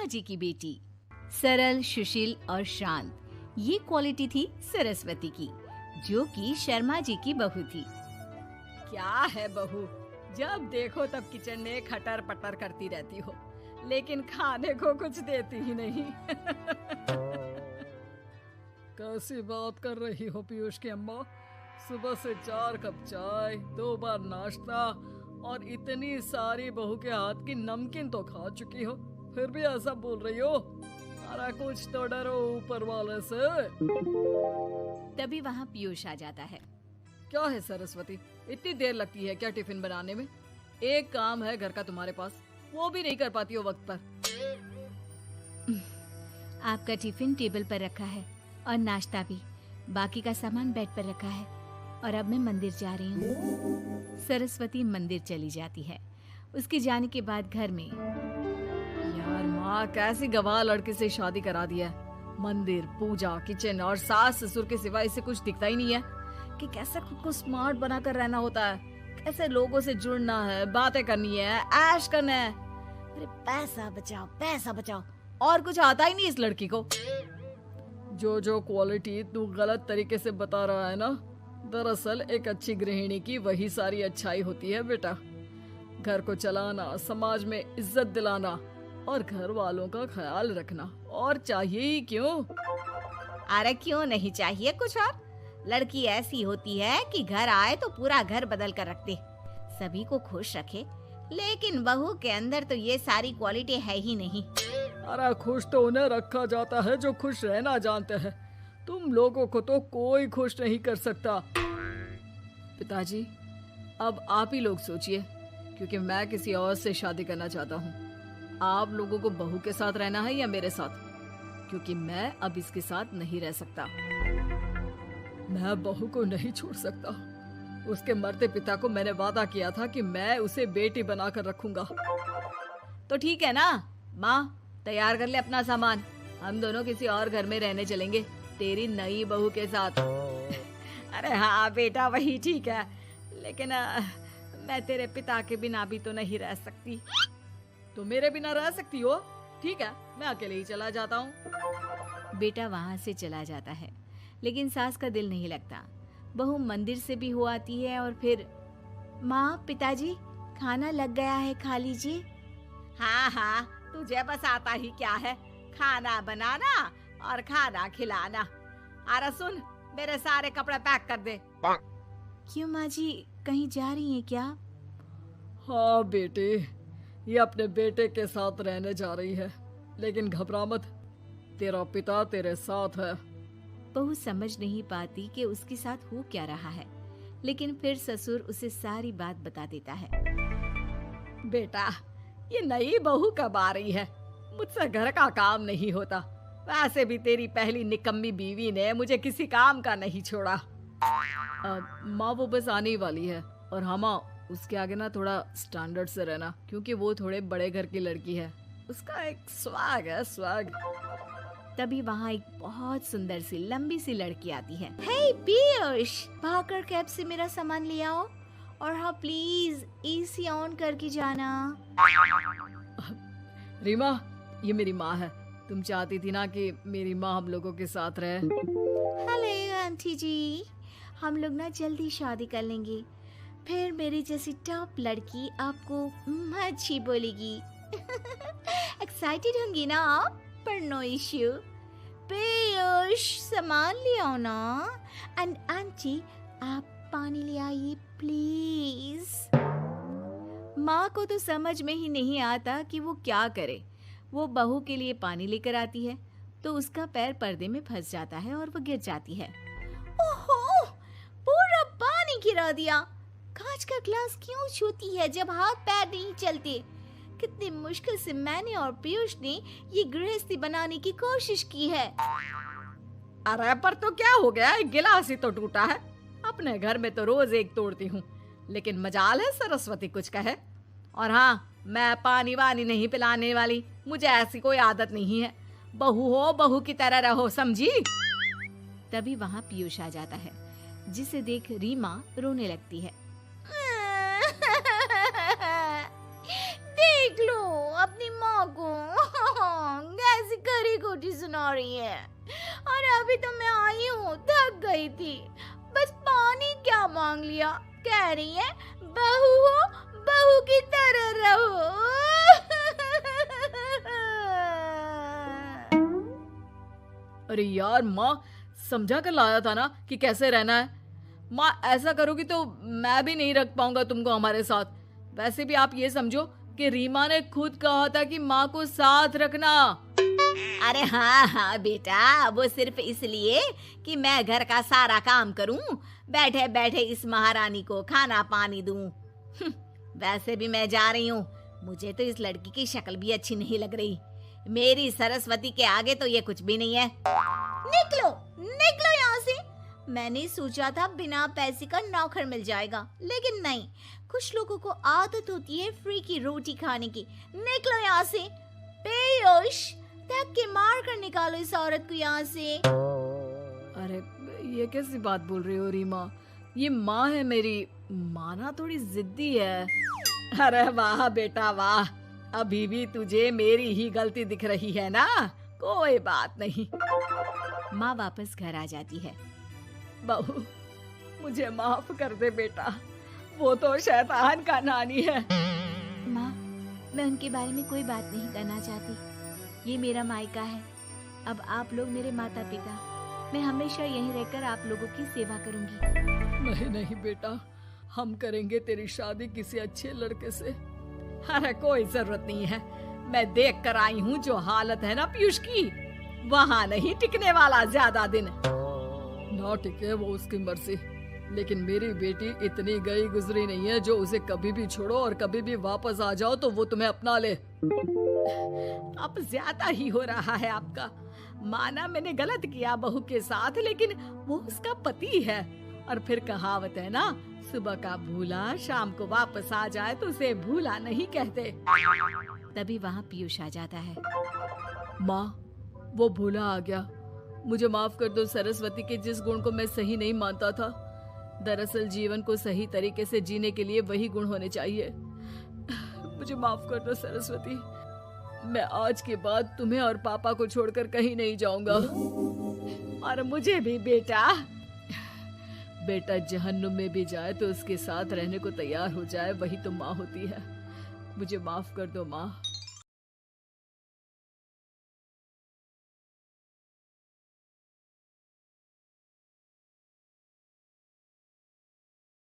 शर्मा जी की बेटी। सरल, सुशील और शांत, ये क्वालिटी थी सरस्वती की, जो कि शर्मा जी की बहू थी। क्या है बहू, जब देखो तब किचन में खटर पटर करती रहती हो, लेकिन खाने को कुछ देती ही नहीं। कैसी बात कर रही हो पीयूष की अम्मा? सुबह से 4 कप चाय, 2 बार नाश्ता और इतनी सारी बहू के हाथ की नमकीन तो खा चुकी हो, फिर भी ऐसा बोल रही हो? अरे कुछ तो डरो ऊपर वाले से। तभी वहाँ पीयूष आ जाता है। क्या है सरस्वती, इतनी देर लगती है क्या टिफिन बनाने में? एक काम है घर का तुम्हारे पास, वो भी नहीं कर पाती हो वक्त पर। आपका टिफिन टेबल पर रखा है और नाश्ता भी, बाकी का सामान बेड पर रखा है और अब मैं मंदिर जा रही हूँ। सरस्वती मंदिर चली जाती है। उसके जाने के बाद घर में, यार माँ कैसी गवाह लड़के से शादी करा दिया है। मंदिर, पूजा, किचन और सास ससुर के सिवा इसे कुछ दिखता ही नहीं है कि कैसे खुद को स्मार्ट बनाकर रहना होता है, कैसे लोगों से जुड़ना है, बातें करनी है, ऐश करना है। अरे पैसा बचाओ, और कुछ आता ही नहीं इस लड़की को। जो क्वालिटी तू गलत तरीके से बता रहा है ना, दरअसल एक अच्छी गृहिणी की वही सारी अच्छाई होती है बेटा। घर को चलाना, समाज में इज्जत दिलाना और घर वालों का ख्याल रखना, और चाहिए ही क्यों? अरे क्यों नहीं चाहिए कुछ और? लड़की ऐसी होती है कि घर आए तो पूरा घर बदल कर रख दे, सभी को खुश रखे। लेकिन बहू के अंदर तो ये सारी क्वालिटी है ही नहीं। अरे खुश तो उन्हें रखा जाता है जो खुश रहना जानते हैं। तुम लोगों को तो कोई खुश नहीं कर सकता। पिताजी, अब आप ही लोग सोचिए, क्योंकि मैं किसी और से शादी करना चाहता हूँ। आप लोगों को बहू के साथ रहना है या मेरे साथ? क्योंकि मैं अब इसके साथ नहीं रह सकता। मैं बहू को नहीं छोड़ सकता। उसके मरते पिता को मैंने वादा किया था कि मैं उसे बेटी बनाकर रखूंगा। तो ठीक है ना माँ, तैयार कर ले अपना सामान, हम दोनों किसी और घर में रहने चलेंगे तेरी नई बहू के साथ। अरे हाँ बेटा, वही ठीक है, लेकिन मैं तेरे पिता के बिना भी तो नहीं रह सकती। तो मेरे बिना रह सकती हो? ठीक है, मैं अकेले ही चला जाता हूँ। बेटा वहाँ से चला जाता है, लेकिन सास का दिल नहीं लगता। बहू मंदिर से भी हो आती है और फिर, माँ, पिताजी, खाना लग गया है, खा लीजिए। हाँ, तुझे बस आता ही क्या है, खाना बनाना और खाना खिलाना। अरे सुन, मेरे सारे कपड़े पैक कर दे। क्यों माँ जी, कहीं जा रही हैं क्या? हाँ बेटे, ये अपने बेटे के साथ रहने जा रही है, लेकिन घबरा मत, तेरा पिता तेरे साथ है। बहू समझ नहीं पाती कि उसके साथ हो क्या रहा है, लेकिन फिर ससुर उसे सारी बात बता देता है। बेटा, ये नई बहू कब आ रही है? मुझसे घर का काम नहीं होता। वैसे भी तेरी पहली निकम्मी बीवी ने मुझे किसी काम का नहीं छोड़ा। माँ, वो बस आने ही वाली है, और हाँ माँ, उसके आगे ना थोड़ा स्टैंडर्ड से रहना, क्योंकि वो थोड़े बड़े घर की लड़की है। उसका एक स्वैग है, स्वैग। तभी वहाँ एक बहुत सुंदर सी लंबी सी लड़की आती है। हे पीयूष, भागकर कैब से मेरा सामान ले आओ, और हाँ प्लीज एसी ऑन करके जाना। रीमा, ये मेरी माँ है। तुम चाहती थी ना कि मेरी माँ हम लोगों के साथ रहे। हेलो आंटी जी, हम लोग ना जल्दी शादी कर लेंगे, फिर मेरी जैसी टॉप लड़की आपको अच्छी बोलेगी। एक्साइटेड होंगी ना आप? पर नो इश्यू। पीयूष, सामान ले आओ ना, एंड आंटी आप पानी ले आइए प्लीज। माँ को तो समझ में ही नहीं आता कि वो क्या करे। वो बहू के लिए पानी लेकर आती है तो उसका पैर पर्दे में फंस जाता है और वो गिर जाती है। ओहो, पूरा पानी गिरा दिया। कांच का ग्लास क्यों छूती है जब हाथ पैर नहीं चलते? कितनी मुश्किल से मैंने और पीयूष ने ये गृहस्थी बनाने की कोशिश की है। अरे पर तो क्या हो गया, एक गिलास ही तो टूटा है। अपने घर में तो रोज एक तोड़ती हूँ, लेकिन मजाल है सरस्वती कुछ कहे। और हाँ, मैं पानी वानी नहीं पिलाने वाली, मुझे ऐसी कोई आदत नहीं है। बहू हो, बहू की तरह रहो, समझी? तभी वहाँ पीयूष आ जाता है, जिसे देख रीमा रोने लगती है। देख लो अपनी माँ को, छोटी सुना रही है। और अभी तो मैं आई हूँ, थक गई थी, बस पानी क्या मांग लिया। कह रही है बहू हो, बहू की तरह रहो। अरे यार माँ, समझा कर लाया था ना कि कैसे रहना है। माँ ऐसा करोगी तो मैं भी नहीं रख पाऊंगा तुमको हमारे साथ। वैसे भी आप ये समझो कि रीमा ने खुद कहा था कि माँ को साथ रखना। अरे हाँ हाँ बेटा, वो सिर्फ इसलिए कि मैं घर का सारा काम करूं, बैठे बैठे इस महारानी को खाना पानी दूं। वैसे भी मैं जा रही हूँ, मुझे तो इस लड़की की शक्ल भी अच्छी नहीं लग रही। मेरी सरस्वती के आगे तो ये कुछ भी नहीं है। निकलो निकलो यहाँ से। मैंने सोचा था बिना पैसे का नौकर मिल जाएगा, लेकिन नहीं। कुछ लोगों को आदत होती है फ्री की रोटी खाने की। निकलो यहाँ से। पीयूष, धक्के के मार कर निकालो इस औरत को यहाँ से। अरे ये कैसी बात बोल रही हो रीमा? ये माँ है मेरी। माँ ना थोड़ी जिद्दी है। अरे वाह बेटा वाह, अभी भी तुझे मेरी ही गलती दिख रही है ना? कोई बात नहीं। माँ वापस घर आ जाती है। बहू, मुझे माफ कर दे बेटा, वो तो शैतान का नानी है। माँ, मैं उनके बारे में कोई बात नहीं करना चाहती। ये मेरा मायका है। अब आप लोग मेरे माता पिता। मैं हमेशा यहीं रहकर आप लोगों की सेवा करूंगी। नहीं नहीं बेटा, हम करेंगे तेरी शादी किसी अच्छे लड़के से। अरे कोई जरूरत नहीं है, मैं देख कर आई हूँ जो हालत है ना पीयूष की, वहाँ नहीं टिकने वाला ज्यादा दिन। ना टिके वो उसकी मर्जी, लेकिन मेरी बेटी इतनी गई गुजरी नहीं है जो उसे कभी भी छोड़ो और कभी भी वापस आ जाओ तो वो तुम्हें अपना ले। अब ज्यादा ही हो रहा है आपका। माना मैंने गलत किया बहू के साथ, लेकिन वो उसका पति है। और फिर कहावत है ना, सुबह का भूला शाम को वापस आ जाए तो उसे भूला नहीं कहते। तभी वहाँ पीयूष आ जाता है। माँ, वो भूला आ गया, मुझे माफ कर दो। सरस्वती के जिस गुण को मैं सही नहीं मानता था, दरअसल जीवन को सही तरीके से जीने के लिए वही गुण होने चाहिए। मुझे माफ कर दो सरस्वती। मैं आज के बाद तुम्हें और पापा को छोड़कर कहीं नहीं जाऊंगा। और मुझे भी बेटा। बेटा जहन्नुम में भी जाए तो उसके साथ रहने को तैयार हो जाए, वही तो माँ होती है। मुझे माफ कर दो माँ।